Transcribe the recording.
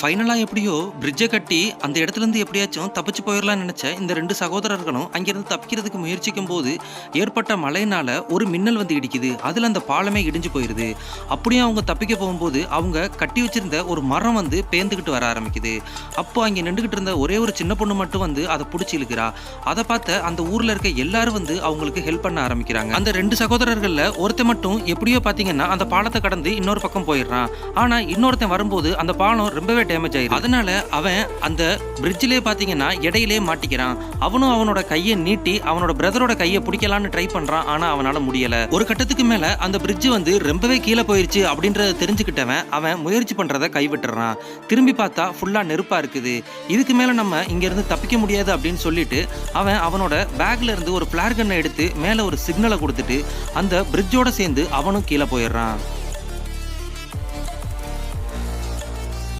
ஃபைனலா எப்படியோ பிரிட்ஜை கட்டி அந்த இடத்துல இருந்து எப்படியாச்சும் தப்பிச்சு போயிடலாம்னு நினைச்ச இந்த 2 சகோதரர்களும் அங்கிருந்து தப்பிக்கிறதுக்கு முயற்சிக்கும் போது ஏற்பட்ட மழையினால ஒரு மின்னல் வந்து இடிக்குது. அதுல அந்த பாலமே இடிஞ்சு போயிருது. அப்படியே அவங்க தப்பிக்க போகும்போது அவங்க கட்டி வச்சிருந்த ஒரு மரம் வந்து பேந்துக்கிட்டு வர ஆரம்பிக்குது. அப்போ அங்க நின்றுகிட்டு இருந்த ஒரே ஒரு சின்ன பொண்ணு மட்டும் வந்து அதை பிடிச்சி இழுக்கிறா. அதை பார்த்த அந்த ஊர்ல இருக்க எல்லாரும் வந்து அவங்களுக்கு ஹெல்ப் பண்ண ஆரம்பிக்கிறாங்க. அந்த 2 சகோதரர்கள்ல ஒருத்தன் மட்டும் எப்படியோ பாத்தீங்கன்னா அந்த பாலத்தை கடந்து இன்னொரு பக்கம் போயிடுறான். ஆனா இன்னொருத்தன் வரும்போது அந்த பாலம் ரொம்பவே டேமேஜ் ஆயிடுது. அதனால அவன் அந்த பிரிட்ஜ்லயே பாத்தீங்கன்னா இடையிலே மாட்டிக்கிறான். அவனும் அவனோட கையை நீட்டி அவனோட பிரதரோட கையை பிடிக்கலான்னு ட்ரை பண்றான். ஆனா அவனால முடியல. ஒரு கட்டத்துக்கு மேல அந்த பிரிட்ஜ் வந்து ரொம்பவே கீழே போயிருச்சு அப்படின்றத தெரிஞ்சுக்கிட்டவன் அவன் முயற்சி பண்றதை கைவிட்டுறான். திரும்பி பார்த்தா ஃபுல்லா நெருப்பா இருக்குது. இதுக்கு மேல நம்ம இங்க இருந்து தப்பிக்க முடியாது அப்படின்னு சொல்லிட்டு அவன் அவனோட பேக்ல இருந்து ஒரு பிளார் கன்னை எடுத்து மேல ஒரு சிக்னலை கொடுத்துட்டு அந்த பிரிட்ஜோட சேர்ந்து அவனும் கீழே போயிடுறான்.